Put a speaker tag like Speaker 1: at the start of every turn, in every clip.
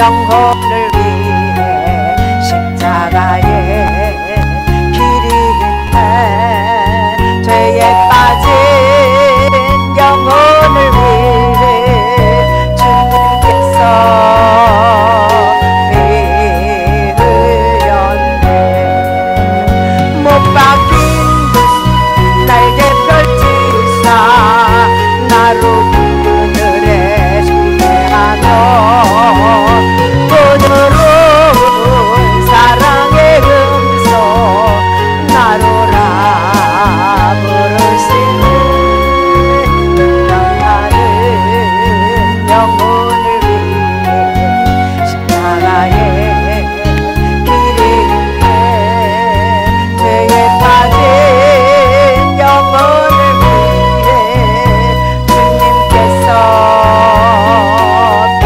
Speaker 1: 영혼을 위해 십자가의 길이 있네. 죄에 빠진 영혼을 위해 주님께서 피 흘렸네. 못 박힌 그 날개 펼치사 나로 그늘에 쉬게 하며 부드러운 사랑의 음성 나로라 부르시네. 나는 영혼을 위해 십자가의 길이 있네. 죄에 빠진 영혼을 위해 주님께서 피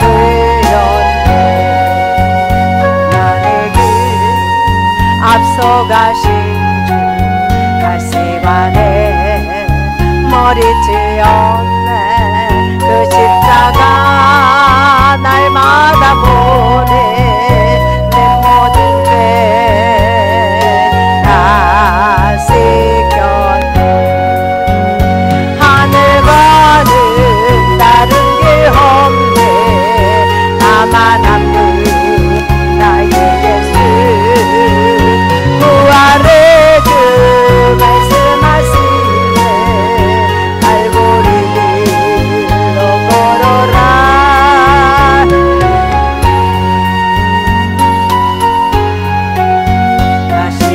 Speaker 1: 흘렸네. 나의 길 앞서가신 주 갈색만에 머리 찧었네. 그 십자가 날마다 보내 내 모든 죄 다 씻겼네. 하늘과는 다른 길 없네. 나만 남는 나의 예수 부활의 주 말씀하시네. 갈보리 길로 걸어라.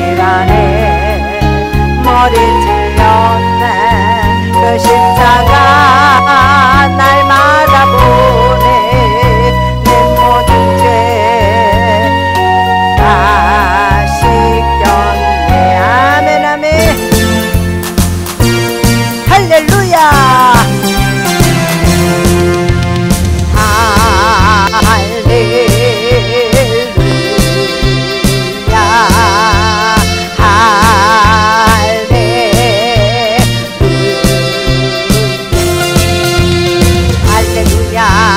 Speaker 1: 가시관에 머리 찧었네. 그 십자가 날마다 보내 내 모든 죄 다 씻겼네. 아멘 아멘 할렐루야. 할렐루야. 할렐루야.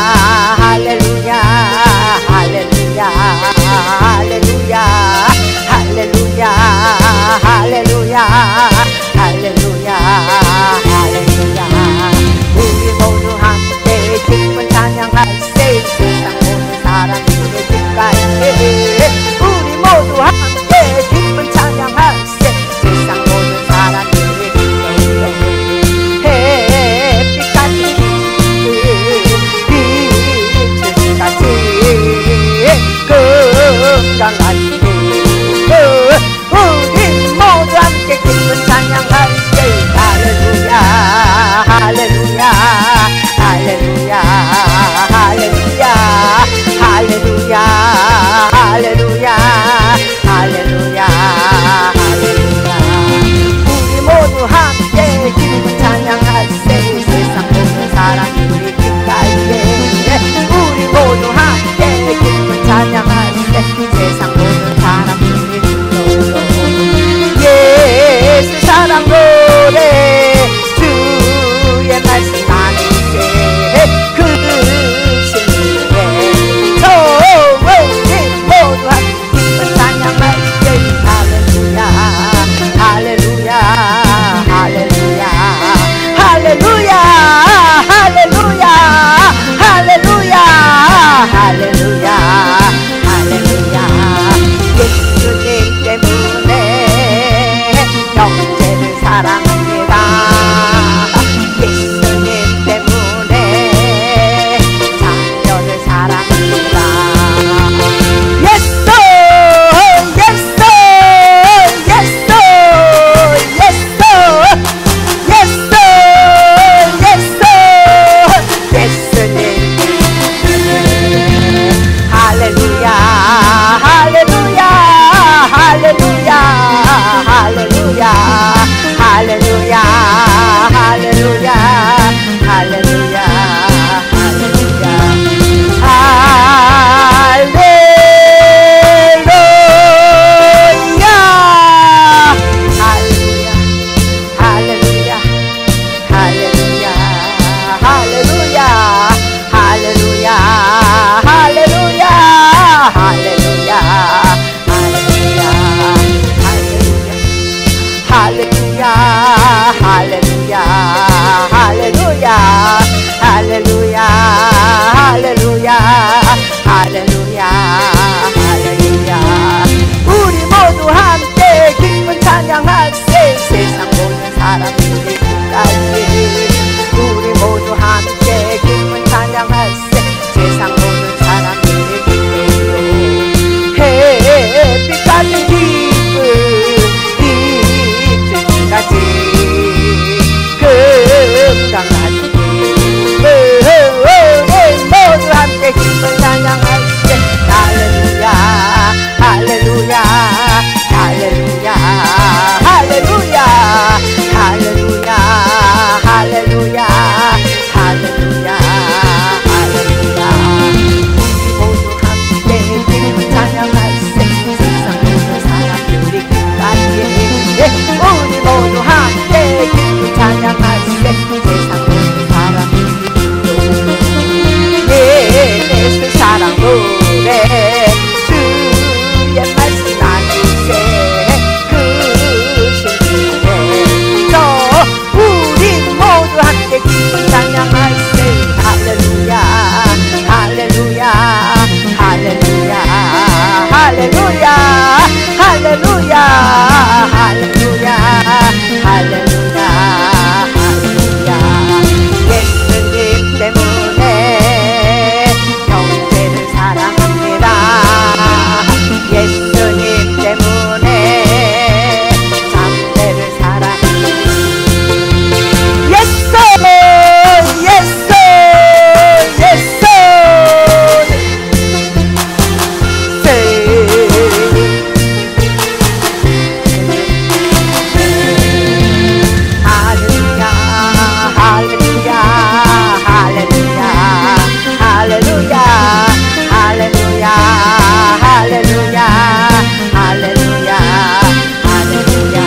Speaker 1: 사람들이 끝까지 우리 모두 함께 기쁨 찬양할세 세상 모든 사람들이 기쁨으로 햇빛 같은 기쁨 잊을 때까지 금강 같은 기쁨 모두 함께 기쁨 찬양할세 할렐루야 할렐루야 할렐루야 할렐루야 할렐루야 할렐루야 할렐루야 할렐루야 우리 모두 함께 기쁨 찬양할세 세상 모든 사람들이 끝까지 우리 모두 함께 기쁨 찬양할세 세상 모든 사람들이 예수 사랑 노래 주의 말씀 나누세 우리 모두 함께 기쁨 찬양할세 할렐루야 할렐루야 할렐루야 할렐루야 할렐루야 할렐루야 할렐루야 할렐루야 예수님 때문에 형제를 사랑합니다 예수님 때문에 삼대를 사랑합니다 예수 예수 예수 할렐루야 할렐루야 할렐루야 할렐루야 할렐루야 할렐루야 할렐루야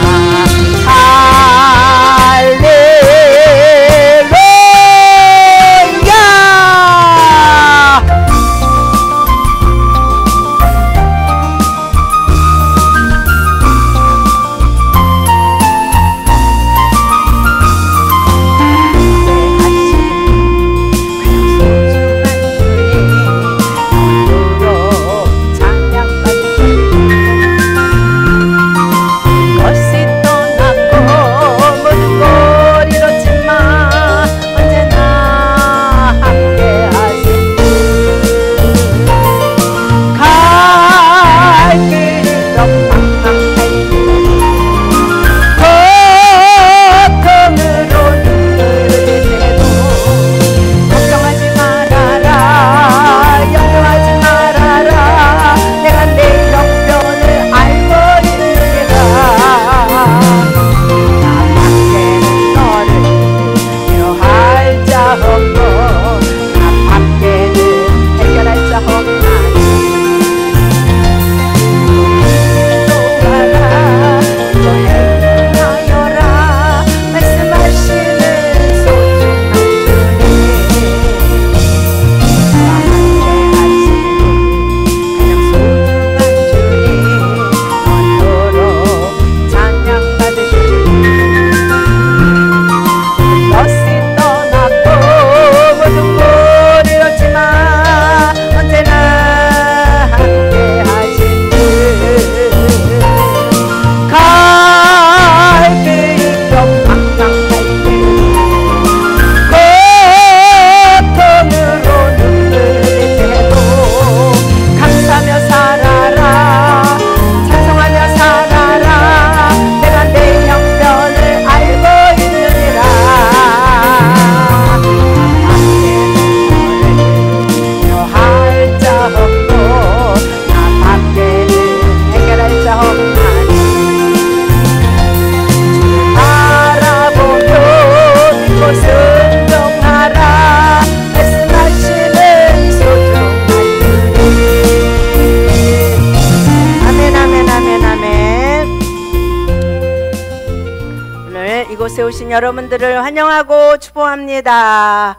Speaker 1: 이곳에 오신 여러분들을 환영하고 축복합니다.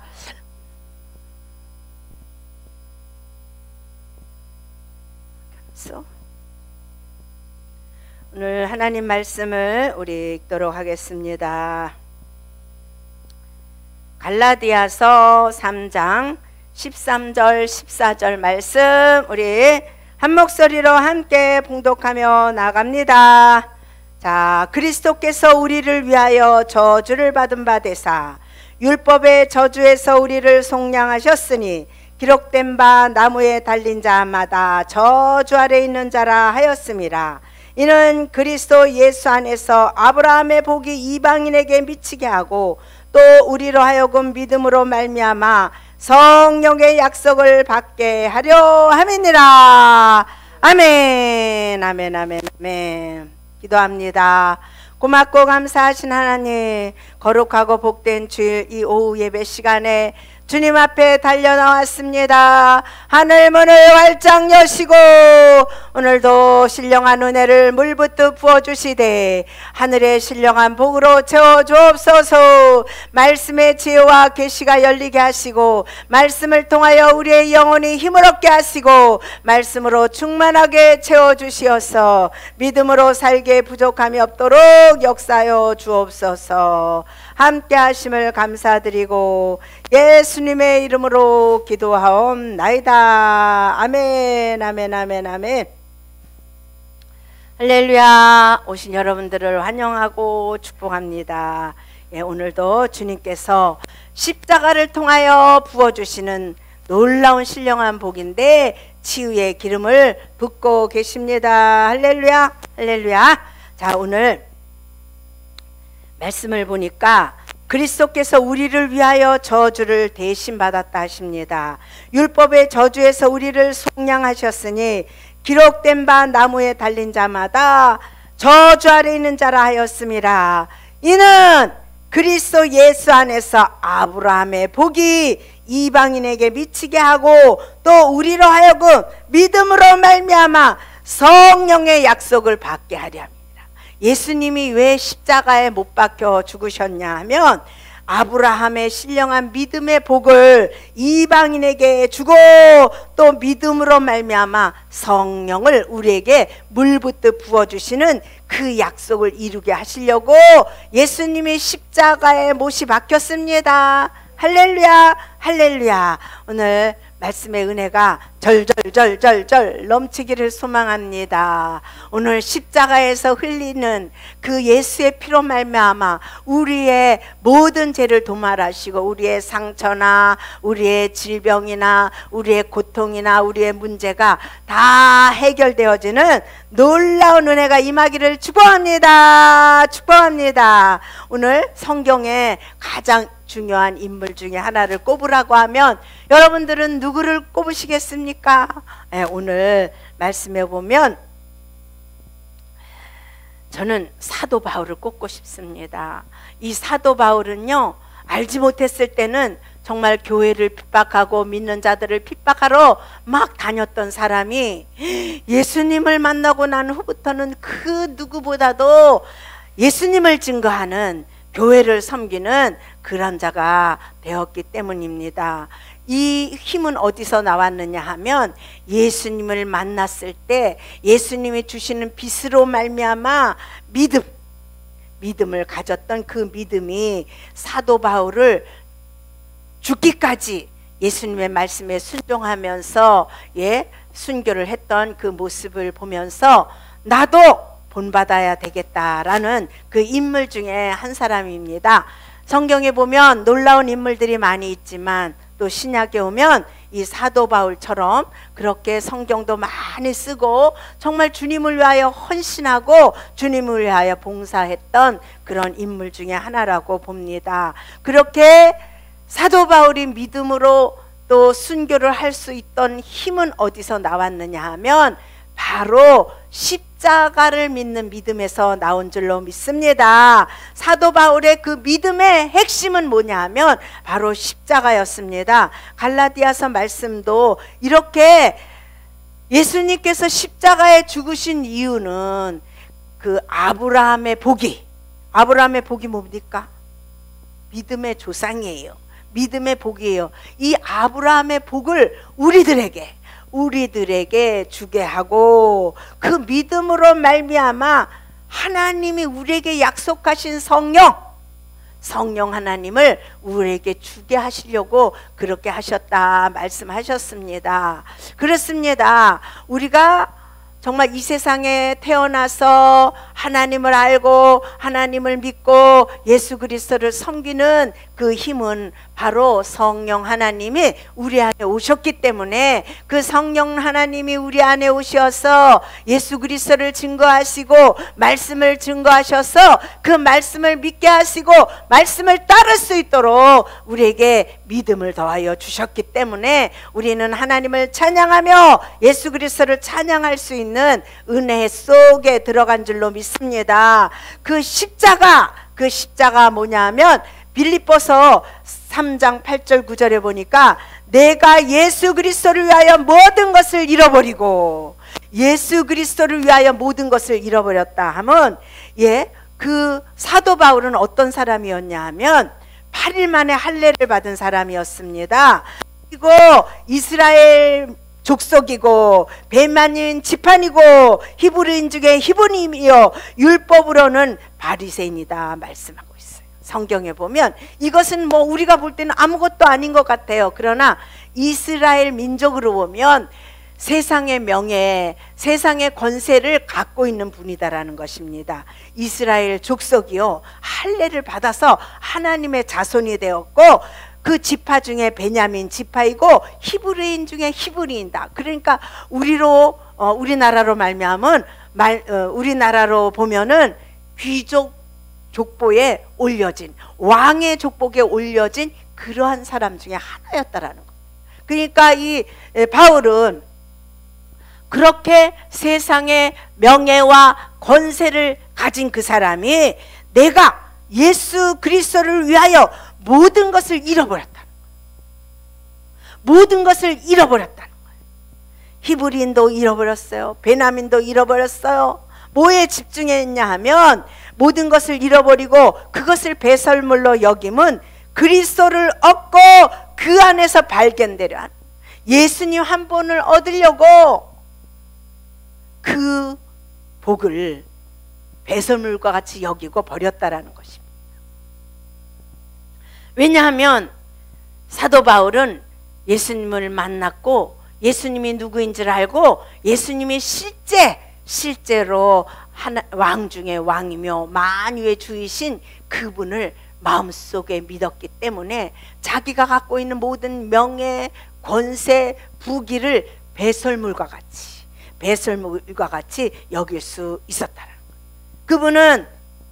Speaker 1: 오늘 하나님 말씀을 우리 읽도록 하겠습니다. 갈라디아서 3장 13절 14절 말씀 우리 한 목소리로 함께 봉독하며 나갑니다. 자, 그리스도께서 우리를 위하여 저주를 받은 바 되사 율법의 저주에서 우리를 속량하셨으니 기록된 바 나무에 달린 자마다 저주 아래 있는 자라 하였음이라. 이는 그리스도 예수 안에서 아브라함의 복이 이방인에게 미치게 하고 또 우리로 하여금 믿음으로 말미암아 성령의 약속을 받게 하려 함이니라. 아멘, 아멘, 아멘, 아멘. 기도합니다. 고맙고 감사하신 하나님, 거룩하고 복된 주일 이 오후 예배 시간에 주님 앞에 달려나왔습니다. 하늘문을 활짝 여시고 오늘도 신령한 은혜를 물붓듯 부어주시되 하늘의 신령한 복으로 채워주옵소서. 말씀의 지혜와 계시가 열리게 하시고 말씀을 통하여 우리의 영혼이 힘을 얻게 하시고 말씀으로 충만하게 채워주시어서 믿음으로 살기에 부족함이 없도록 역사하여 주옵소서. 함께 하심을 감사드리고 예수님의 이름으로 기도하옵나이다. 아멘, 아멘, 아멘, 아멘. 할렐루야. 오신 여러분들을 환영하고 축복합니다. 예, 오늘도 주님께서 십자가를 통하여 부어주시는 놀라운 신령한 복인데 치유의 기름을 붓고 계십니다. 할렐루야, 할렐루야. 자, 오늘 말씀을 보니까 그리스도께서 우리를 위하여 저주를 대신 받았다 하십니다. 율법의 저주에서 우리를 속량하셨으니 기록된 바 나무에 달린 자마다 저주 아래 있는 자라 하였음이라. 이는 그리스도 예수 안에서 아브라함의 복이 이방인에게 미치게 하고 또 우리로 하여금 믿음으로 말미암아 성령의 약속을 받게 하려 합니다. 예수님이 왜 십자가에 못 박혀 죽으셨냐 하면 아브라함의 신령한 믿음의 복을 이방인에게 주고 또 믿음으로 말미암아 성령을 우리에게 물붓듯 부어주시는 그 약속을 이루게 하시려고 예수님이 십자가에 못이 박혔습니다. 할렐루야, 할렐루야. 오늘 말씀의 은혜가 절절절절절 넘치기를 소망합니다. 오늘 십자가에서 흘리는 그 예수의 피로 말미암아 우리의 모든 죄를 도말하시고 우리의 상처나 우리의 질병이나 우리의 고통이나 우리의 문제가 다 해결되어지는 놀라운 은혜가 임하기를 축복합니다. 축복합니다. 오늘 성경에 가장 중요한 인물 중에 하나를 꼽으라고 하면 여러분들은 누구를 꼽으시겠습니까? 네, 오늘 말씀해 보면 저는 사도 바울을 꼽고 싶습니다. 이 사도 바울은요, 알지 못했을 때는 정말 교회를 핍박하고 믿는 자들을 핍박하러 막 다녔던 사람이 예수님을 만나고 난 후부터는 그 누구보다도 예수님을 증거하는 교회를 섬기는 그런 자가 되었기 때문입니다. 이 힘은 어디서 나왔느냐 하면 예수님을 만났을 때 예수님이 주시는 빛으로 말미암아 믿음을 가졌던 그 믿음이 사도 바울을 죽기까지 예수님의 말씀에 순종하면서 순교를 했던 그 모습을 보면서 나도 본받아야 되겠다라는 그 인물 중에 한 사람입니다. 성경에 보면 놀라운 인물들이 많이 있지만 또 신약에 오면 이 사도 바울처럼 그렇게 성경도 많이 쓰고 정말 주님을 위하여 헌신하고 주님을 위하여 봉사했던 그런 인물 중에 하나라고 봅니다. 그렇게 사도 바울이 믿음으로 또 순교를 할 수 있던 힘은 어디서 나왔느냐 하면 바로 십자가를 믿는 믿음에서 나온 줄로 믿습니다. 사도 바울의 그 믿음의 핵심은 뭐냐 하면 바로 십자가였습니다. 갈라디아서 말씀도 이렇게 예수님께서 십자가에 죽으신 이유는 그 아브라함의 복이 뭡니까? 믿음의 조상이에요. 믿음의 복이에요. 이 아브라함의 복을 우리들에게 주게 하고 그 믿음으로 말미암아 하나님이 우리에게 약속하신 성령 하나님을 우리에게 주게 하시려고 그렇게 하셨다 말씀하셨습니다. 그렇습니다. 우리가 정말 이 세상에 태어나서 하나님을 알고 하나님을 믿고 예수 그리스도를 섬기는 그 힘은 바로 성령 하나님이 우리 안에 오셨기 때문에, 그 성령 하나님이 우리 안에 오셔서 예수 그리스도를 증거하시고 말씀을 증거하셔서 그 말씀을 믿게 하시고 말씀을 따를 수 있도록 우리에게 믿음을 더하여 주셨기 때문에 우리는 하나님을 찬양하며 예수 그리스도를 찬양할 수 있는 은혜 속에 들어간 줄로 믿습니다. 그 십자가 뭐냐면 빌립보서 3장 8절 9절에 보니까 내가 예수 그리스도를 위하여 모든 것을 잃어버리고, 예수 그리스도를 위하여 모든 것을 잃어버렸다 하면, 그 사도 바울은 어떤 사람이었냐 하면 8일 만에 할례를 받은 사람이었습니다. 그리고 이스라엘 족속이고 베냐민 지파이고 히브리인 중에 히브리인이요 율법으로는 바리새인이다 말씀하고 있어요. 성경에 보면 이것은 뭐 우리가 볼 때는 아무것도 아닌 것 같아요. 그러나 이스라엘 민족으로 보면 세상의 명예, 세상의 권세를 갖고 있는 분이다라는 것입니다. 이스라엘 족속이요 할례를 받아서 하나님의 자손이 되었고, 그 지파 중에 베냐민 지파이고 히브리인 중에 히브리인다. 그러니까 우리나라로 말미암은 우리나라로 보면은 귀족 족보에 올려진, 왕의 족보에 올려진 그러한 사람 중에 하나였다라는 거. 그러니까 이 바울은 그렇게 세상의 명예와 권세를 가진 그 사람이 내가 예수 그리스도를 위하여 모든 것을 잃어버렸다는 거예요. 모든 것을 잃어버렸다는 거예요. 히브리인도 잃어버렸어요. 베냐민도 잃어버렸어요. 뭐에 집중했냐 하면 모든 것을 잃어버리고 그것을 배설물로 여김은 그리스도를 얻고 그 안에서 발견되려 하는, 예수님 한 분을 얻으려고 그 복을 배설물과 같이 여기고 버렸다라는 것입니다. 왜냐하면 사도 바울은 예수님을 만났고 예수님이 누구인 줄 알고 예수님이 실제로 왕 중에 왕이며 만유의 주이신 그분을 마음속에 믿었기 때문에 자기가 갖고 있는 모든 명예, 권세, 부귀를 배설물과 같이 여길 수 있었다는 거예요. 그분은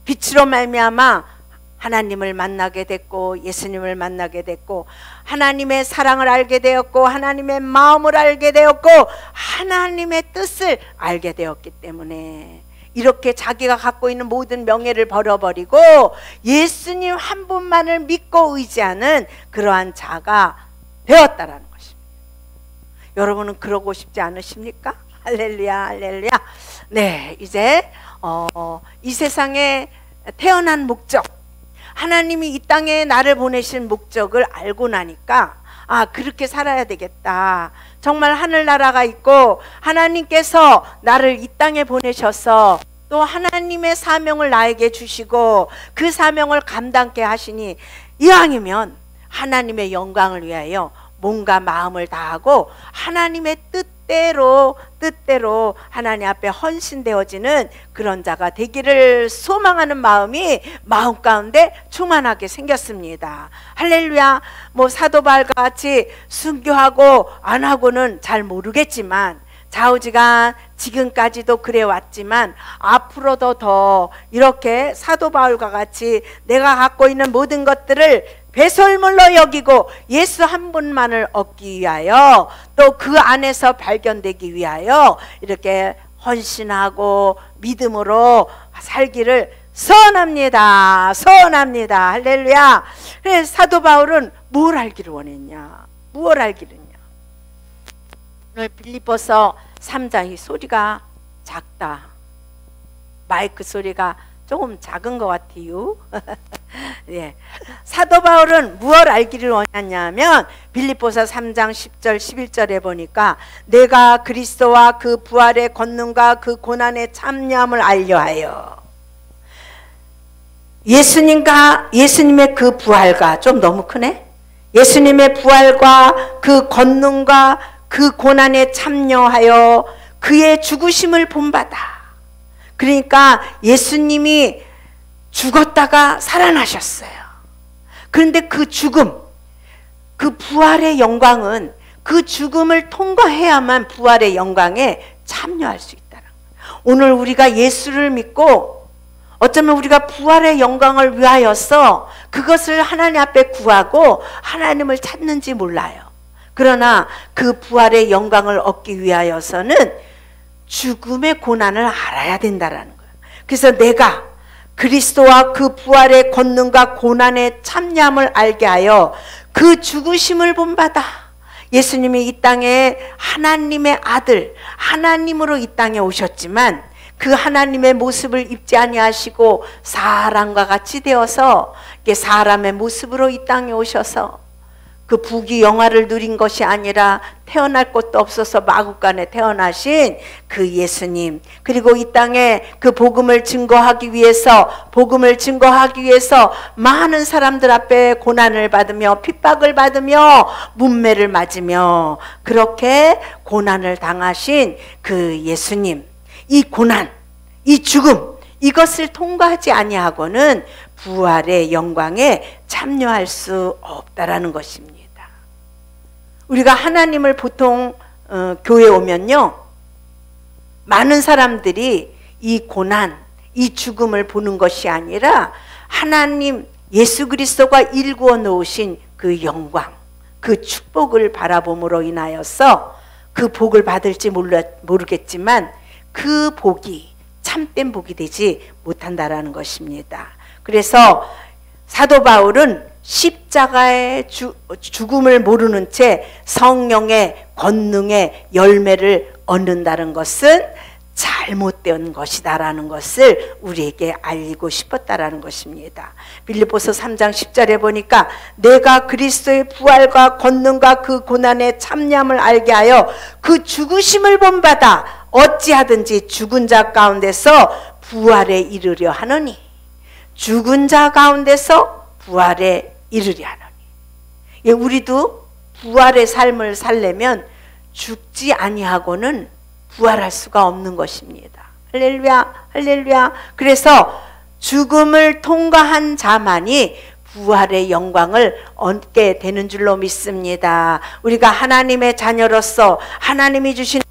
Speaker 1: 빛으로 말미암아 하나님을 만나게 됐고 예수님을 만나게 됐고 하나님의 사랑을 알게 되었고 하나님의 마음을 알게 되었고 하나님의 뜻을 알게 되었기 때문에 이렇게 자기가 갖고 있는 모든 명예를 버려버리고 예수님 한 분만을 믿고 의지하는 그러한 자가 되었다라는 것입니다. 여러분은 그러고 싶지 않으십니까? 할렐루야, 할렐루야. 네, 이제 이 세상에 태어난 목적, 하나님이 이 땅에 나를 보내신 목적을 알고 나니까 그렇게 살아야 되겠다. 정말 하늘나라가 있고 하나님께서 나를 이 땅에 보내셔서 또 하나님의 사명을 나에게 주시고 그 사명을 감당케 하시니 이왕이면 하나님의 영광을 위하여 몸과 마음을 다하고 하나님의 뜻대로 하나님 앞에 헌신되어지는 그런 자가 되기를 소망하는 마음이 마음 가운데 충만하게 생겼습니다. 할렐루야. 뭐 사도 바울과 같이 순교하고 안 하고는 잘 모르겠지만 좌우지간 지금까지도 그래 왔지만 앞으로도 더 이렇게 사도 바울과 같이 내가 갖고 있는 모든 것들을 배설물로 여기고 예수 한 분만을 얻기 위하여 또 그 안에서 발견되기 위하여 이렇게 헌신하고 믿음으로 살기를 소원합니다. 할렐루야. 그래서 사도 바울은 뭘 알기를 원했냐? 무엇 알기를냐? 오늘 빌립보서 3장 이 소리가 작다. 마이크 소리가 조금 작은 것 같아요. 예. 사도 바울은 무엇 알기를 원하냐면 빌립보서 3장 10절 11절에 보니까 내가 그리스도와 그 부활의 권능과 그 고난의 참여함을 알려하여, 예수님의 그 부활과 좀 너무 크네. 예수님의 부활과 그 권능과 그 고난에 참여하여 그의 죽으심을 본받아. 그러니까 예수님이 죽었다가 살아나셨어요. 그런데 그 죽음, 그 부활의 영광은 그 죽음을 통과해야만 부활의 영광에 참여할 수 있다는 거예요. 오늘 우리가 예수를 믿고 어쩌면 우리가 부활의 영광을 위하여서 그것을 하나님 앞에 구하고 하나님을 찾는지 몰라요. 그러나 그 부활의 영광을 얻기 위하여서는 죽음의 고난을 알아야 된다는 거예요. 그래서 내가 그리스도와 그 부활의 권능과 고난의 참여함을 알게 하여 그 죽으심을 본받아. 예수님이 이 땅에 하나님의 아들, 하나님으로 이 땅에 오셨지만 그 하나님의 모습을 입지 아니하시고 사람과 같이 되어서 사람의 모습으로 이 땅에 오셔서 그 부귀영화를 누린 것이 아니라 태어날 곳도 없어서 마구간에 태어나신 그 예수님, 그리고 이 땅에 그 복음을 증거하기 위해서 많은 사람들 앞에 고난을 받으며 핍박을 받으며 문매를 맞으며 그렇게 고난을 당하신 그 예수님, 이 고난, 이 죽음, 이것을 통과하지 아니하고는 부활의 영광에 참여할 수 없다라는 것입니다. 우리가 하나님을 보통 교회에 오면요, 많은 사람들이 이 고난, 이 죽음을 보는 것이 아니라 하나님 예수 그리스도가 일구어 놓으신 그 영광, 그 축복을 바라봄으로 인하여서 그 복을 받을지 모르겠지만 그 복이 참된 복이 되지 못한다라는 것입니다. 그래서 사도 바울은 십자가의 죽음을 모르는 채 성령의 권능의 열매를 얻는다는 것은 잘못된 것이다라는 것을 우리에게 알리고 싶었다라는 것입니다. 빌립보서 3장 10절에 보니까 내가 그리스도의 부활과 권능과 그 고난의 참여함을 알게 하여 그 죽으심을 본받아 어찌하든지 죽은 자 가운데서 부활에 이르려 하노니, 죽은 자 가운데서 부활에 이르려 하노니. 예, 우리도 부활의 삶을 살려면 죽지 아니하고는 부활할 수가 없는 것입니다. 할렐루야, 할렐루야. 그래서 죽음을 통과한 자만이 부활의 영광을 얻게 되는 줄로 믿습니다. 우리가 하나님의 자녀로서 하나님이 주신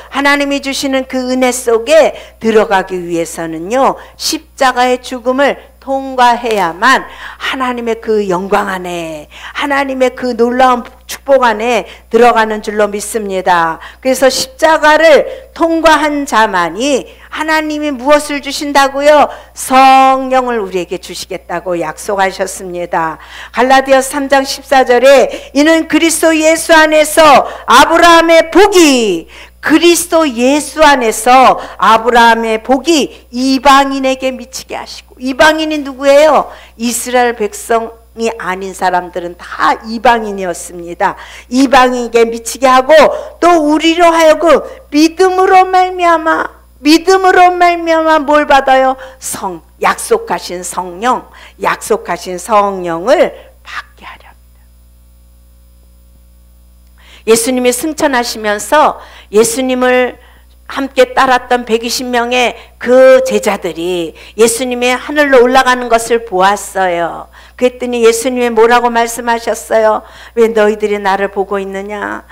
Speaker 1: 하나님이 주시는 그 은혜 속에 들어가기 위해서는요, 십자가의 죽음을 통과해야만 하나님의 그 영광 안에, 하나님의 그 놀라운 축복 안에 들어가는 줄로 믿습니다. 그래서 십자가를 통과한 자만이 하나님이 무엇을 주신다고요? 성령을 우리에게 주시겠다고 약속하셨습니다. 갈라디아서 3장 14절에 이는 그리스도 예수 안에서 아브라함의 복이, 그리스도 예수 안에서 아브라함의 복이 이방인에게 미치게 하시고, 이방인이 누구예요? 이스라엘 백성이 아닌 사람들은 다 이방인이었습니다. 이방인에게 미치게 하고 또 우리로 하여금 믿음으로 말미암아 뭘 받아요? 약속하신 성령을 받게 하려 합니다. 예수님이 승천하시면서 예수님을 함께 따랐던 120명의 그 제자들이 예수님이 하늘로 올라가는 것을 보았어요. 그랬더니 예수님이 뭐라고 말씀하셨어요? 왜 너희들이 나를 보고 있느냐?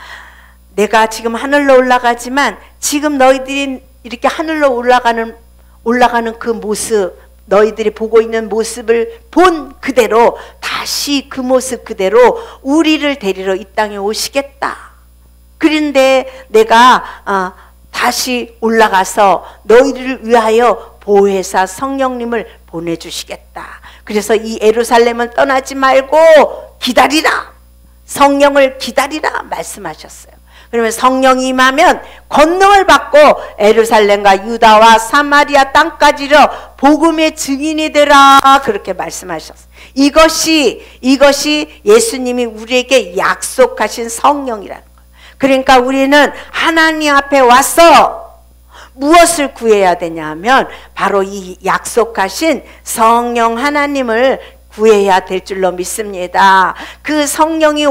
Speaker 1: 내가 지금 하늘로 올라가지만 지금 너희들이 이렇게 하늘로 올라가는 그 모습, 너희들이 보고 있는 모습을 본 그대로 다시 그 모습 그대로 우리를 데리러 이 땅에 오시겠다. 그런데 내가 다시 올라가서 너희를 위하여 보혜사 성령님을 보내주시겠다. 그래서 이 예루살렘은 떠나지 말고 기다리라. 성령을 기다리라 말씀하셨어요. 그러면 성령이 임하면 권능을 받고 예루살렘과 유다와 사마리아 땅까지로 복음의 증인이 되라, 그렇게 말씀하셨어요. 이것이 예수님이 우리에게 약속하신 성령이라는 거예요. 그러니까 우리는 하나님 앞에 와서 무엇을 구해야 되냐면 바로 이 약속하신 성령 하나님을 구해야 될 줄로 믿습니다. 그 성령이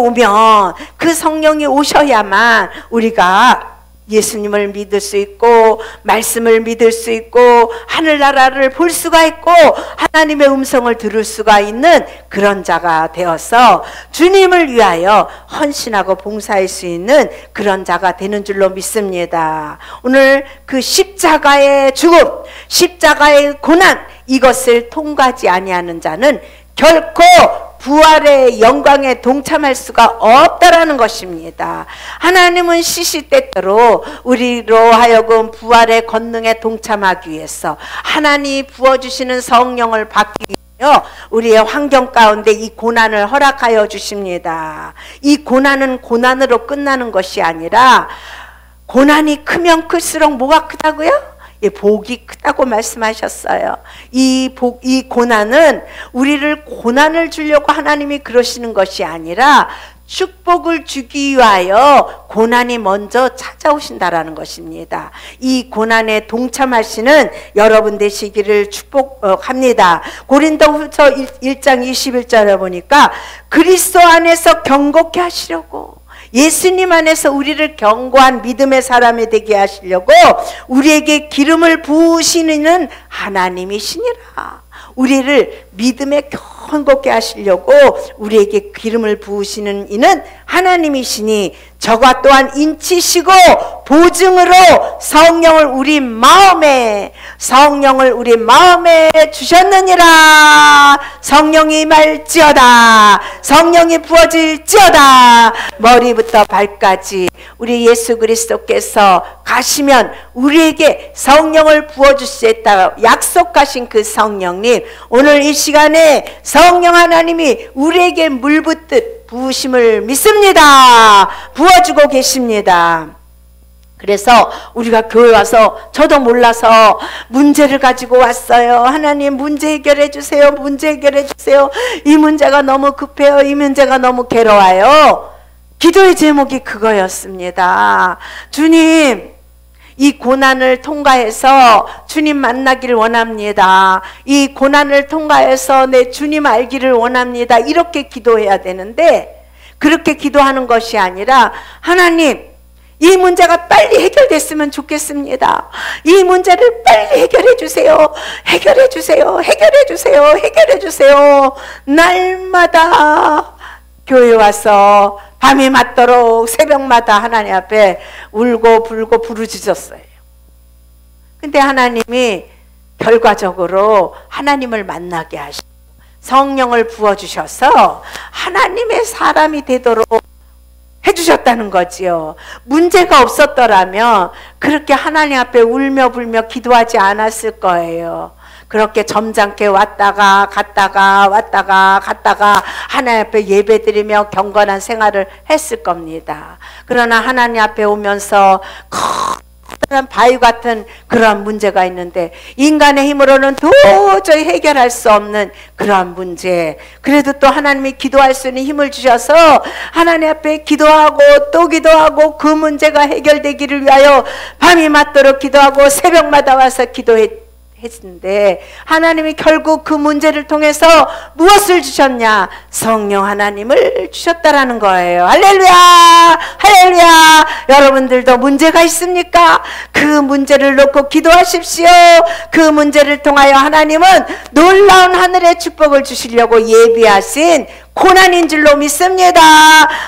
Speaker 1: 오셔야만 우리가 예수님을 믿을 수 있고 말씀을 믿을 수 있고 하늘나라를 볼 수가 있고 하나님의 음성을 들을 수가 있는 그런 자가 되어서 주님을 위하여 헌신하고 봉사할 수 있는 그런 자가 되는 줄로 믿습니다. 오늘 그 십자가의 죽음, 십자가의 고난, 이것을 통과하지 아니하는 자는 결코 부활의 영광에 동참할 수가 없다라는 것입니다. 하나님은 시시때때로 우리로 하여금 부활의 권능에 동참하기 위해서 하나님이 부어주시는 성령을 받기 위하여 우리의 환경 가운데 이 고난을 허락하여 주십니다. 이 고난은 고난으로 끝나는 것이 아니라 고난이 크면 클수록 뭐가 크다고요? 복이 크다고 말씀하셨어요. 이 고난은 우리를 고난을 주려고 하나님이 그러시는 것이 아니라 축복을 주기 위하여 고난이 먼저 찾아오신다라는 것입니다. 이 고난에 동참하시는 여러분 되시기를 축복합니다. 고린도후서 1장 21절에 보니까 그리스도 안에서 경고케 하시려고, 예수님 안에서 우리를 견고한 믿음의 사람이 되게 하시려고 우리에게 기름을 부으시는 하나님이시니라. 우리를 믿음에 견고케 하시려고 우리에게 기름을 부으시는 이는 하나님이시니 저가 또한 인치시고 보증으로 성령을 우리 마음에 주셨느니라. 성령이 임할지어다. 성령이 부어질지어다. 머리부터 발까지 우리 예수 그리스도께서 가시면 우리에게 성령을 부어주시겠다 약속하신 그 성령님, 오늘 이 시간에 성령 하나님이 우리에게 물 붓듯 부으심을 믿습니다. 부어주고 계십니다. 그래서 우리가 교회 와서 저도 몰라서 문제를 가지고 왔어요. 하나님 문제 해결해 주세요. 문제 해결해 주세요. 이 문제가 너무 급해요. 이 문제가 너무 괴로워요. 기도의 제목이 그거였습니다. 주님, 이 고난을 통과해서 주님 만나기를 원합니다. 이 고난을 통과해서 내 주님 알기를 원합니다. 이렇게 기도해야 되는데 그렇게 기도하는 것이 아니라 하나님, 이 문제가 빨리 해결됐으면 좋겠습니다. 이 문제를 빨리 해결해 주세요. 해결해 주세요. 해결해 주세요. 해결해 주세요. 날마다 교회 와서 밤이 맞도록 새벽마다 하나님 앞에 울고 불고 부르짖었어요. 근데 하나님이 결과적으로 하나님을 만나게 하시고 성령을 부어주셔서 하나님의 사람이 되도록 해주셨다는 거지요. 문제가 없었더라면 그렇게 하나님 앞에 울며 불며 기도하지 않았을 거예요. 그렇게 점잖게 왔다가 갔다가 하나님 앞에 예배드리며 경건한 생활을 했을 겁니다. 그러나 하나님 앞에 오면서 커다란 바위 같은 그러한 문제가 있는데 인간의 힘으로는 도저히 해결할 수 없는 그러한 문제, 그래도 또 하나님이 기도할 수 있는 힘을 주셔서 하나님 앞에 기도하고 또 기도하고 그 문제가 해결되기를 위하여 밤이 맞도록 기도하고 새벽마다 와서 했는데 하나님이 결국 그 문제를 통해서 무엇을 주셨냐? 성령 하나님을 주셨다라는 거예요. 할렐루야, 할렐루야. 여러분들도 문제가 있습니까? 그 문제를 놓고 기도하십시오. 그 문제를 통하여 하나님은 놀라운 하늘의 축복을 주시려고 예비하신 고난인 줄로 믿습니다.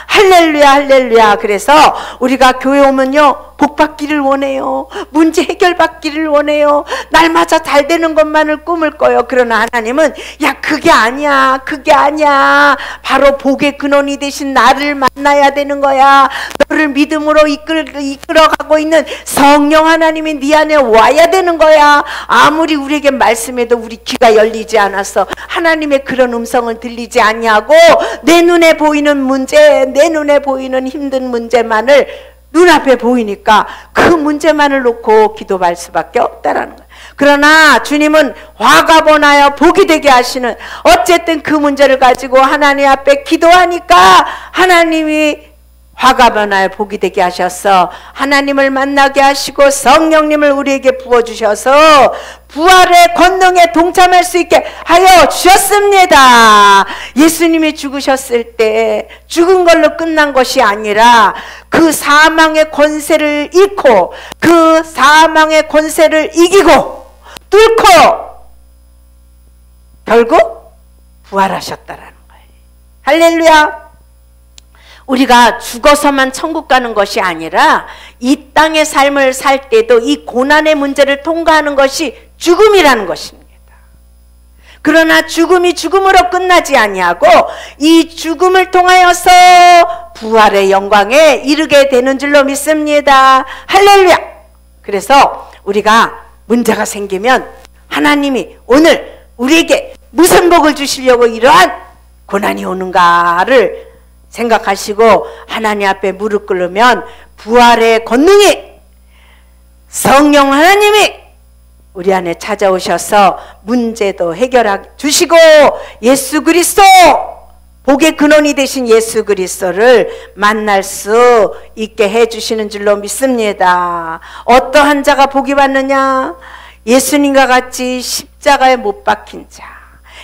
Speaker 1: 할렐루야, 할렐루야. 그래서 우리가 교회 오면요, 복 받기를 원해요. 문제 해결 받기를 원해요. 날마다 잘 되는 것만을 꿈을 꿔요. 그러나 하나님은 야, 그게 아니야. 그게 아니야. 바로 복의 근원이 되신 나를 만나야 되는 거야. 너를 믿음으로 이끌어가고 있는 성령 하나님이 네 안에 와야 되는 거야. 아무리 우리에게 말씀해도 우리 귀가 열리지 않아서 하나님의 그런 음성을 들리지 아니하고 내 눈에 보이는 문제, 내 눈에 보이는 힘든 문제만을 눈앞에 보이니까 그 문제만을 놓고 기도할 수밖에 없다라는 거예요. 그러나 주님은 화가 번하여 복이 되게 하시는, 어쨌든 그 문제를 가지고 하나님 앞에 기도하니까 하나님이 화가 변하여 복이 되게 하셔서 하나님을 만나게 하시고 성령님을 우리에게 부어주셔서 부활의 권능에 동참할 수 있게 하여 주셨습니다. 예수님이 죽으셨을 때 죽은 걸로 끝난 것이 아니라 그 사망의 권세를 잃고 그 사망의 권세를 이기고 뚫고 결국 부활하셨다라는 거예요. 할렐루야. 우리가 죽어서만 천국 가는 것이 아니라 이 땅의 삶을 살 때도 이 고난의 문제를 통과하는 것이 죽음이라는 것입니다. 그러나 죽음이 죽음으로 끝나지 아니하고 이 죽음을 통하여서 부활의 영광에 이르게 되는 줄로 믿습니다. 할렐루야. 그래서 우리가 문제가 생기면 하나님이 오늘 우리에게 무슨 복을 주시려고 이러한 고난이 오는가를 생각하시고 하나님 앞에 무릎 꿇으면 부활의 권능이 성령 하나님이 우리 안에 찾아오셔서 문제도 해결해 주시고 예수 그리스도 복의 근원이 되신 예수 그리스도를 만날 수 있게 해주시는 줄로 믿습니다. 어떠한 자가 복이 받느냐? 예수님과 같이 십자가에 못 박힌 자,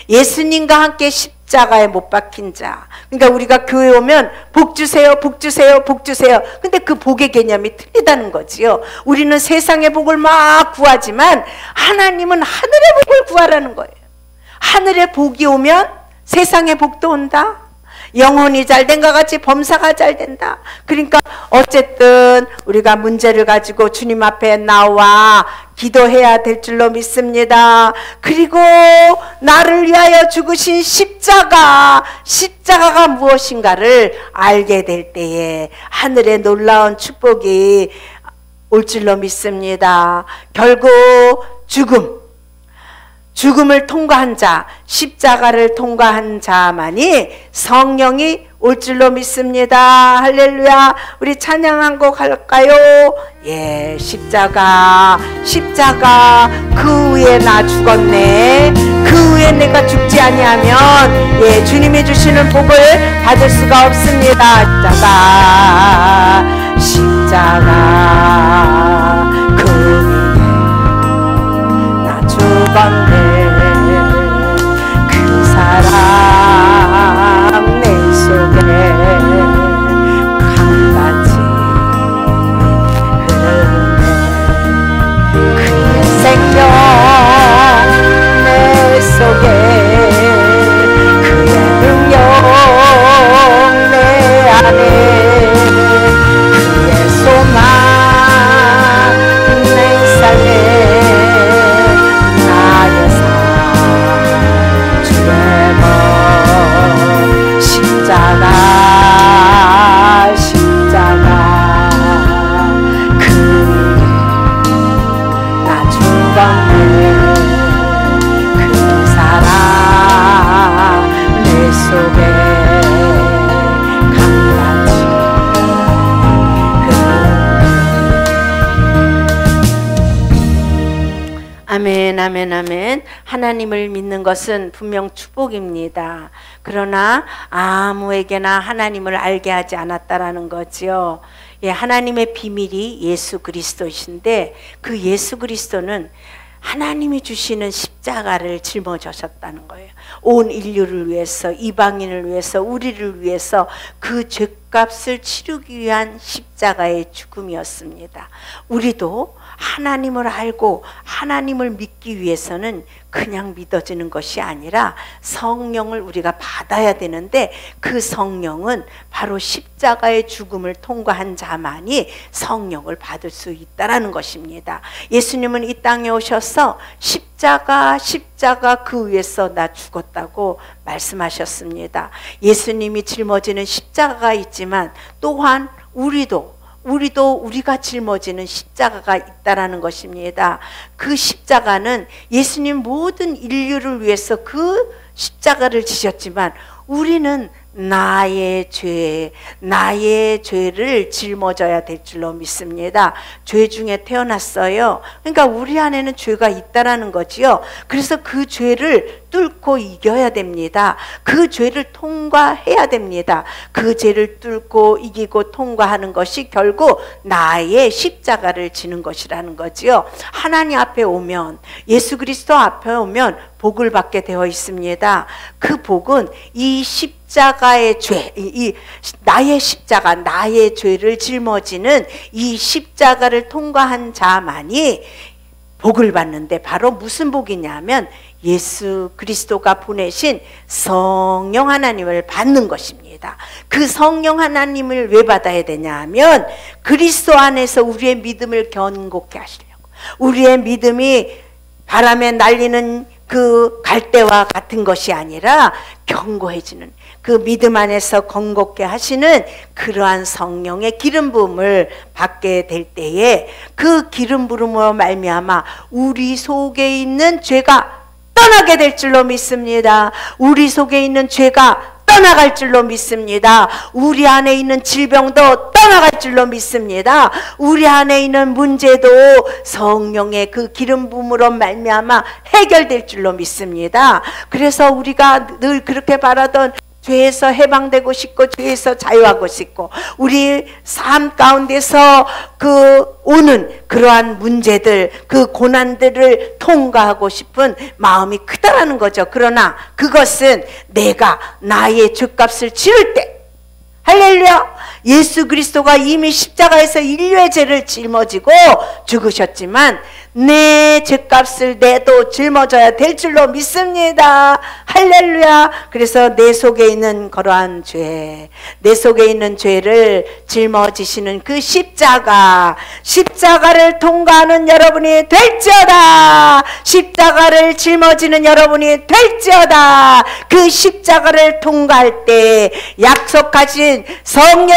Speaker 1: 예수님과 함께 십자가에 못 박힌 자. 그러니까 우리가 교회 오면 복 주세요, 복 주세요, 복 주세요. 근데 그 복의 개념이 틀리다는 거지요. 우리는 세상의 복을 막 구하지만 하나님은 하늘의 복을 구하라는 거예요. 하늘의 복이 오면 세상의 복도 온다. 영혼이 잘된 것 같이 범사가 잘 된다. 그러니까 어쨌든 우리가 문제를 가지고 주님 앞에 나와 기도해야 될 줄로 믿습니다. 그리고 나를 위하여 죽으신 십자가가 무엇인가를 알게 될 때에 하늘의 놀라운 축복이 올 줄로 믿습니다. 결국 죽음을 통과한 자, 십자가를 통과한 자만이 성령이 올 줄로 믿습니다. 할렐루야. 우리 찬양 한 곡 할까요? 예, 십자가 그 위에 나 죽었네. 그 위에 내가 죽지 아니하면 예, 주님이 주시는 복을 받을 수가 없습니다. 십자가 그 위에 나 죽었네. 그 사랑 내 속에 강같이 흐르네. 그의 생명 내 속에 그의 능력 내 안에 그의 소망 내 삶에 나의 삶 주의 법 십자가 그 나 죽었네. 그 사랑 내 속에 강같이 아멘, 아멘, 아멘. 하나님을 믿는 것은 분명 축복입니다. 그러나 아무에게나 하나님을 알게 하지 않았다라는 거지요. 예, 하나님의 비밀이 예수 그리스도이신데 그 예수 그리스도는 하나님이 주시는 십자가를 짊어지셨다는 거예요. 온 인류를 위해서, 이방인을 위해서, 우리를 위해서 그 죄값을 치르기 위한 십자가의 죽음이었습니다. 우리도 하나님을 알고 하나님을 믿기 위해서는 그냥 믿어지는 것이 아니라 성령을 우리가 받아야 되는데 그 성령은 바로 십자가의 죽음을 통과한 자만이 성령을 받을 수 있다라는 것입니다. 예수님은 이 땅에 오셔서 십자가 그 위에서 나 죽었다고 말씀하셨습니다. 예수님이 짊어지는 십자가가 있지만 또한 우리가 짊어지는 십자가가 있다라는 것입니다. 그 십자가는 예수님 모든 인류를 위해서 그 십자가를 지셨지만 우리는 나의 죄를 짊어져야 될 줄로 믿습니다. 죄 중에 태어났어요. 그러니까 우리 안에는 죄가 있다라는 거지요. 그래서 그 죄를 뚫고 이겨야 됩니다. 그 죄를 통과해야 됩니다. 그 죄를 뚫고 이기고 통과하는 것이 결국 나의 십자가를 지는 것이라는 거지요. 하나님 앞에 오면, 예수 그리스도 앞에 오면 복을 받게 되어 있습니다. 그 복은 이 십자가의 죄, 나의 십자가, 나의 죄를 짊어지는 이 십자가를 통과한 자만이 복을 받는데, 바로 무슨 복이냐면 예수 그리스도가 보내신 성령 하나님을 받는 것입니다. 그 성령 하나님을 왜 받아야 되냐 하면, 그리스도 안에서 우리의 믿음을 견고케 하시려고, 우리의 믿음이 바람에 날리는 그 갈대와 같은 것이 아니라 견고해지는, 그 믿음 안에서 건강케 하시는 그러한 성령의 기름 부음을 받게 될 때에, 그 기름 부음으로 말미암아 우리 속에 있는 죄가 떠나게 될 줄로 믿습니다. 우리 속에 있는 죄가 떠나갈 줄로 믿습니다. 우리 안에 있는 질병도 떠나갈 줄로 믿습니다. 우리 안에 있는 문제도 성령의 그 기름 부음으로 말미암아 해결될 줄로 믿습니다. 그래서 우리가 늘 그렇게 바라던 죄에서 해방되고 싶고, 죄에서 자유하고 싶고, 우리 삶 가운데서 그 오는 그러한 문제들, 그 고난들을 통과하고 싶은 마음이 크다라는 거죠. 그러나 그것은 내가 나의 죄값을 치를 때, 할렐루야, 예수 그리스도가 이미 십자가에서 인류의 죄를 짊어지고 죽으셨지만 내 죄값을 내도 짊어져야 될 줄로 믿습니다. 할렐루야. 그래서 내 속에 있는 그러한 죄, 내 속에 있는 죄를 짊어지시는 그 십자가를 통과하는 여러분이 될지어다. 십자가를 짊어지는 여러분이 될지어다. 그 십자가를 통과할 때 약속하신 성령,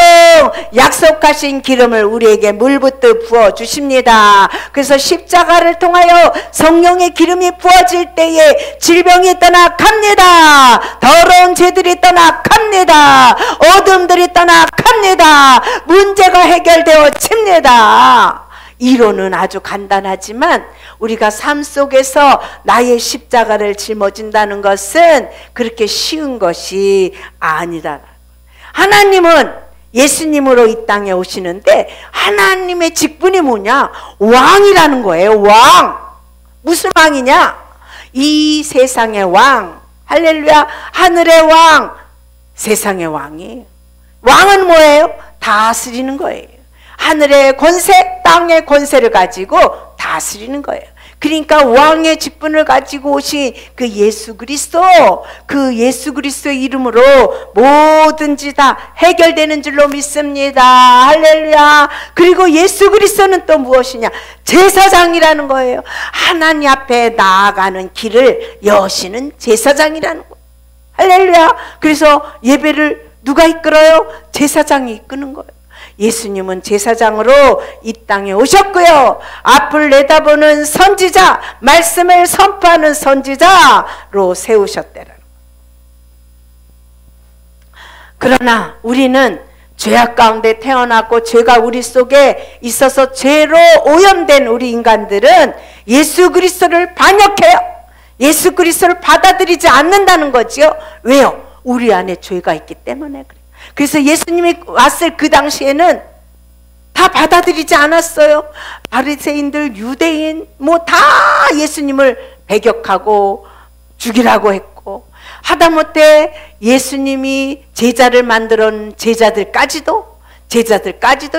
Speaker 1: 약속하신 기름을 우리에게 물붓듯 부어주십니다. 그래서 십자가를 통하여 성령의 기름이 부어질 때에 질병이 떠나갑니다. 더러운 죄들이 떠나갑니다. 어둠들이 떠나갑니다. 문제가 해결되어집니다. 이론은 아주 간단하지만 우리가 삶 속에서 나의 십자가를 짊어진다는 것은 그렇게 쉬운 것이 아니다. 하나님은 예수님으로 이 땅에 오시는데 하나님의 직분이 뭐냐? 왕이라는 거예요. 왕. 무슨 왕이냐? 이 세상의 왕. 할렐루야. 하늘의 왕, 세상의 왕이에요. 왕은 뭐예요? 다스리는 거예요. 하늘의 권세, 땅의 권세를 가지고 다스리는 거예요. 그러니까 왕의 직분을 가지고 오신 그 예수 그리스도의 이름으로 뭐든지 다 해결되는 줄로 믿습니다. 할렐루야. 그리고 예수 그리스도는 또 무엇이냐? 제사장이라는 거예요. 하나님 앞에 나아가는 길을 여시는 제사장이라는 거예요. 할렐루야. 그래서 예배를 누가 이끌어요? 제사장이 이끄는 거예요. 예수님은 제사장으로 이 땅에 오셨고요. 앞을 내다보는 선지자, 말씀을 선포하는 선지자로 세우셨대라. 그러나 우리는 죄악 가운데 태어났고 죄가 우리 속에 있어서 죄로 오염된 우리 인간들은 예수 그리스도를 반역해요. 예수 그리스도를 받아들이지 않는다는 거지요. 왜요? 우리 안에 죄가 있기 때문에 그래요. 그래서 예수님이 왔을 그 당시에는 다 받아들이지 않았어요. 바리새인들, 유대인 뭐 다 예수님을 배격하고 죽이라고 했고, 하다못해 예수님이 제자를 만들어 놓은 제자들까지도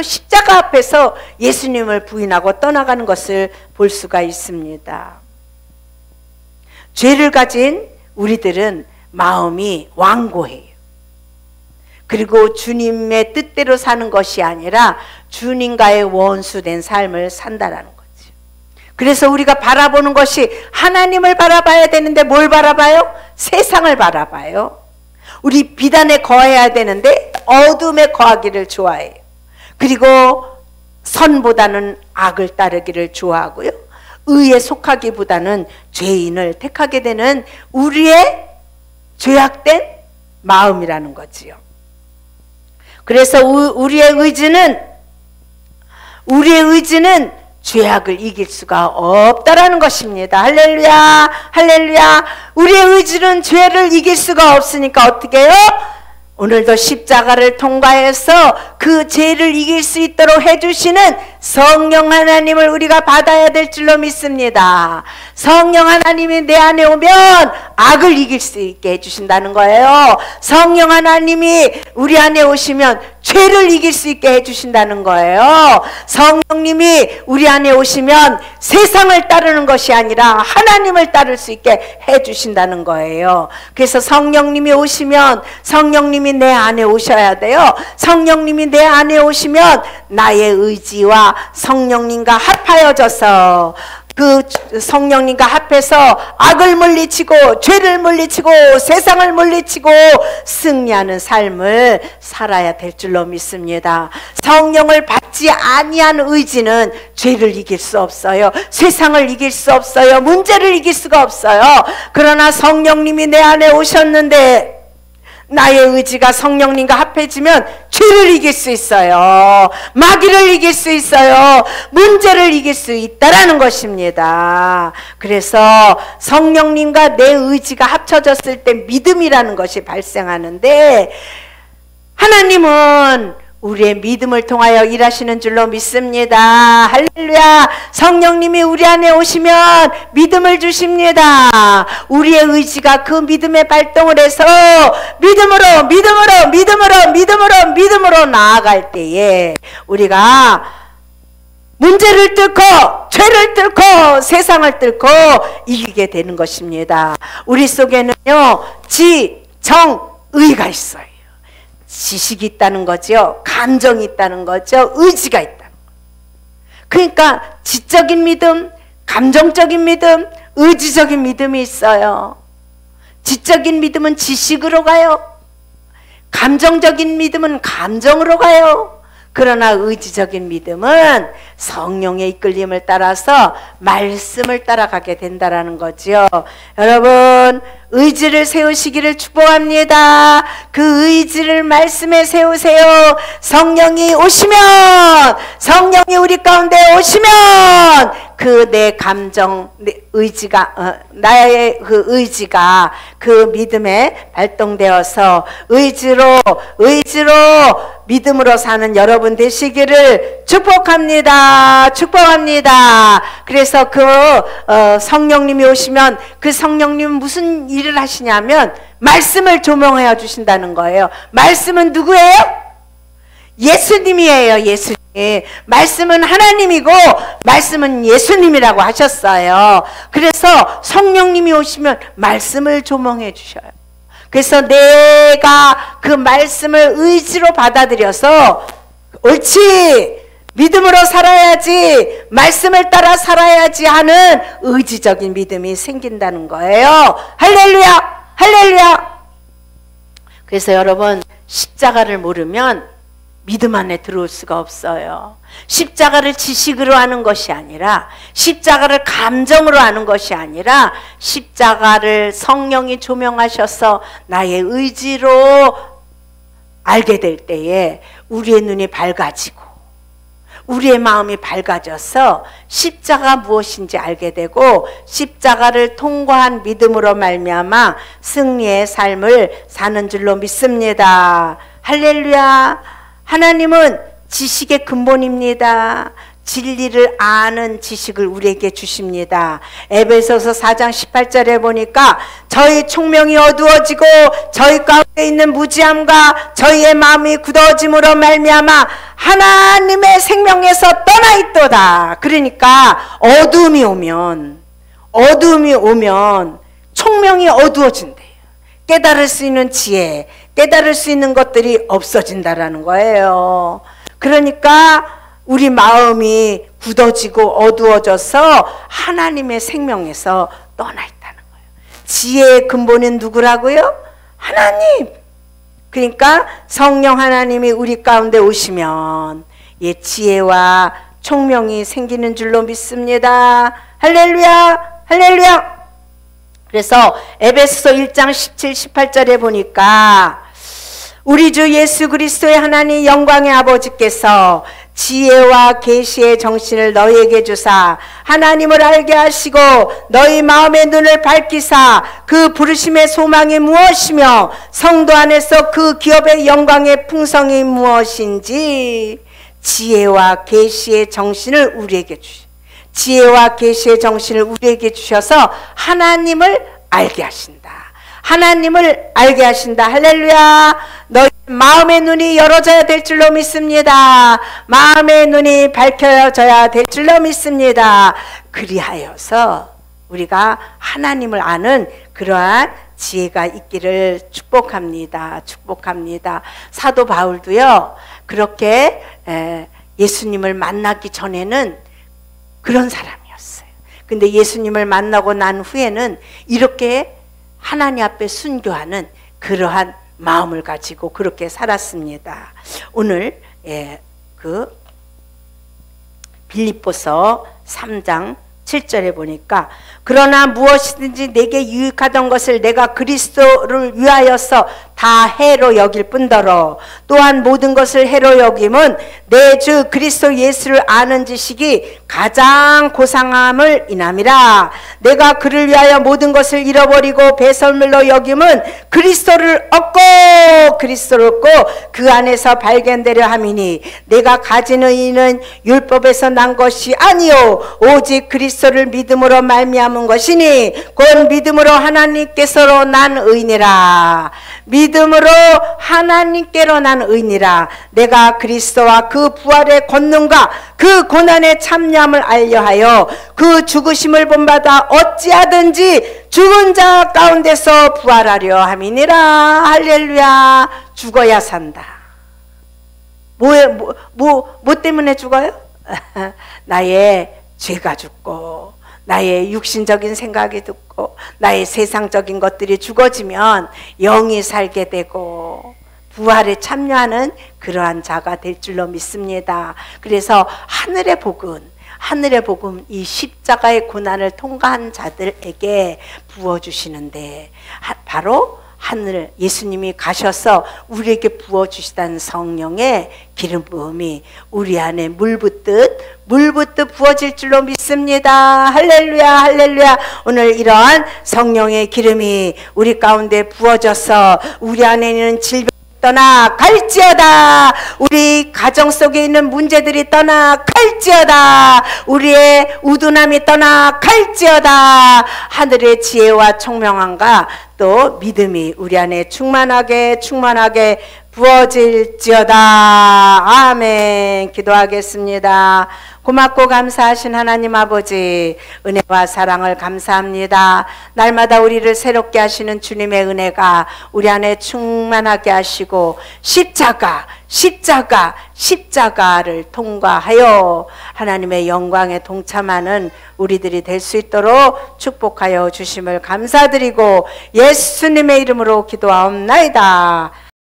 Speaker 1: 십자가 앞에서 예수님을 부인하고 떠나가는 것을 볼 수가 있습니다. 죄를 가진 우리들은 마음이 완고해요. 그리고 주님의 뜻대로 사는 것이 아니라 주님과의 원수된 삶을 산다라는 거죠. 그래서 우리가 바라보는 것이 하나님을 바라봐야 되는데 뭘 바라봐요? 세상을 바라봐요. 우리 비단에 거해야 되는데 어둠에 거하기를 좋아해요. 그리고 선보다는 악을 따르기를 좋아하고요. 의에 속하기보다는 죄인을 택하게 되는 우리의 죄악된 마음이라는 거지요. 그래서 우리의 의지는 죄악을 이길 수가 없다라는 것입니다. 할렐루야, 할렐루야. 우리의 의지는 죄를 이길 수가 없으니까 어떻게 해요? 오늘도 십자가를 통과해서 그 죄를 이길 수 있도록 해주시는 성령 하나님을 우리가 받아야 될 줄로 믿습니다. 성령 하나님이 내 안에 오면 악을 이길 수 있게 해주신다는 거예요. 성령 하나님이 우리 안에 오시면 죄를 이길 수 있게 해주신다는 거예요. 성령님이 우리 안에 오시면 세상을 따르는 것이 아니라 하나님을 따를 수 있게 해주신다는 거예요. 그래서 성령님이 오시면 성령님이 내 안에 오셔야 돼요. 성령님이 내 안에 오시면 나의 의지와 성령님과 합하여져서 그 성령님과 합해서 악을 물리치고 죄를 물리치고 세상을 물리치고 승리하는 삶을 살아야 될 줄로 믿습니다. 성령을 받지 아니한 의지는 죄를 이길 수 없어요. 세상을 이길 수 없어요. 문제를 이길 수가 없어요. 그러나 성령님이 내 안에 오셨는데 나의 의지가 성령님과 합해지면 죄를 이길 수 있어요. 마귀를 이길 수 있어요. 문제를 이길 수 있다라는 것입니다. 그래서 성령님과 내 의지가 합쳐졌을 때 믿음이라는 것이 발생하는데 하나님은 우리의 믿음을 통하여 일하시는 줄로 믿습니다. 할렐루야. 성령님이 우리 안에 오시면 믿음을 주십니다. 우리의 의지가 그 믿음의 발동을 해서 믿음으로 나아갈 때에 우리가 문제를 뚫고 죄를 뚫고 세상을 뚫고 이기게 되는 것입니다. 우리 속에는요 지정의가 있어요. 지식이 있다는 거죠. 감정이 있다는 거죠. 의지가 있다는 거죠. 그러니까 지적인 믿음, 감정적인 믿음, 의지적인 믿음이 있어요. 지적인 믿음은 지식으로 가요. 감정적인 믿음은 감정으로 가요. 그러나 의지적인 믿음은 성령의 이끌림을 따라서 말씀을 따라가게 된다라는 거죠. 여러분 의지를 세우시기를 축복합니다. 그 의지를 말씀에 세우세요. 성령이 오시면 성령이 우리 가운데 오시면 그 내 감정 내 의지가 나의 그 의지가 그 믿음에 발동되어서 의지로 믿음으로 사는 여러분 되시기를 축복합니다. 축복합니다. 그래서 그 성령님이 오시면 그 성령님은 무슨 일을 하시냐면 말씀을 조명해 주신다는 거예요. 말씀은 누구예요? 예수님이에요. 예수님. 말씀은 하나님이고 말씀은 예수님이라고 하셨어요. 그래서 성령님이 오시면 말씀을 조명해 주셔요. 그래서 내가 그 말씀을 의지로 받아들여서 옳지 믿음으로 살아야지 말씀을 따라 살아야지 하는 의지적인 믿음이 생긴다는 거예요. 할렐루야 할렐루야. 그래서 여러분 십자가를 모르면 믿음 안에 들어올 수가 없어요. 십자가를 지식으로 하는 것이 아니라 십자가를 감정으로 하는 것이 아니라 십자가를 성령이 조명하셔서 나의 의지로 알게 될 때에 우리의 눈이 밝아지고 우리의 마음이 밝아져서 십자가 무엇인지 알게 되고 십자가를 통과한 믿음으로 말미암아 승리의 삶을 사는 줄로 믿습니다. 할렐루야. 하나님은 지식의 근본입니다. 진리를 아는 지식을 우리에게 주십니다. 에베소서 4장 18절에 보니까 저희 총명이 어두워지고 저희 가운데 있는 무지함과 저희의 마음이 굳어짐으로 말미암아 하나님의 생명에서 떠나 있도다. 그러니까 어두움이 오면 총명이 어두워진대요. 깨달을 수 있는 지혜, 깨달을 수 있는 것들이 없어진다라는 거예요. 그러니까 우리 마음이 굳어지고 어두워져서 하나님의 생명에서 떠나 있다는 거예요. 지혜의 근본은 누구라고요? 하나님. 그러니까 성령 하나님이 우리 가운데 오시면 지혜와 총명이 생기는 줄로 믿습니다. 할렐루야 할렐루야. 그래서 에베소서 1장 17, 18절에 보니까 우리 주 예수 그리스도의 하나님 영광의 아버지께서 지혜와 계시의 정신을 너희에게 주사 하나님을 알게 하시고 너희 마음의 눈을 밝히사 그 부르심의 소망이 무엇이며 성도 안에서 그 기업의 영광의 풍성이 무엇인지 지혜와 계시의 정신을 우리에게 지혜와 계시의 정신을 우리에게 주셔서 하나님을 알게 하신다. 하나님을 알게 하신다. 할렐루야. 너희 마음의 눈이 열어져야 될 줄로 믿습니다. 마음의 눈이 밝혀져야 될 줄로 믿습니다. 그리하여서 우리가 하나님을 아는 그러한 지혜가 있기를 축복합니다. 축복합니다. 사도 바울도요, 그렇게 예수님을 만나기 전에는 그런 사람이었어요. 근데 예수님을 만나고 난 후에는 이렇게 하나님 앞에 순교하는 그러한 마음을 가지고 그렇게 살았습니다. 오늘 그 빌립보서 3장 7절에 보니까 그러나 무엇이든지 내게 유익하던 것을 내가 그리스도를 위하여서 다 해로 여길 뿐더러 또한 모든 것을 해로 여김은 내 주 그리스도 예수를 아는 지식이 가장 고상함을 인함이라. 내가 그를 위하여 모든 것을 잃어버리고 배설물로 여김은 그리스도를 얻고 그 안에서 발견되려 함이니 내가 가진 의는 율법에서 난 것이 아니요 오직 그리스도를 믿음으로 말미암은 것이니 곧 믿음으로 하나님께서로 난 의니라. 믿음으로 하나님께로 난 의니라. 내가 그리스도와 그 부활의 권능과 그 고난의 참여함을 알려하여 그 죽으심을 본받아 어찌하든지 죽은 자 가운데서 부활하려 함이니라. 할렐루야. 죽어야 산다. 뭐 때문에 죽어요? 나의 죄가 죽고 나의 육신적인 생각이 죽고 나의 세상적인 것들이 죽어지면 영이 살게 되고 부활에 참여하는 그러한 자가 될 줄로 믿습니다. 그래서 하늘의 복음 이 십자가의 고난을 통과한 자들에게 부어주시는데 바로 하늘 예수님이 가셔서 우리에게 부어주시다는 성령의 기름 부음이 우리 안에 물 붓듯 부어질 줄로 믿습니다. 할렐루야 할렐루야. 오늘 이러한 성령의 기름이 우리 가운데 부어져서 우리 안에 있는 질병 떠나 갈지어다. 우리 가정 속에 있는 문제들이 떠나 갈지어다. 우리의 우둔함이 떠나 갈지어다. 하늘의 지혜와 총명함과 또 믿음이 우리 안에 충만하게 부어질지어다. 아멘. 기도하겠습니다. 고맙고 감사하신 하나님 아버지, 은혜와 사랑을 감사합니다. 날마다 우리를 새롭게 하시는 주님의 은혜가 우리 안에 충만하게 하시고 십자가를 통과하여 하나님의 영광에 동참하는 우리들이 될 수 있도록 축복하여 주심을 감사드리고 예수님의 이름으로 기도하옵나이다.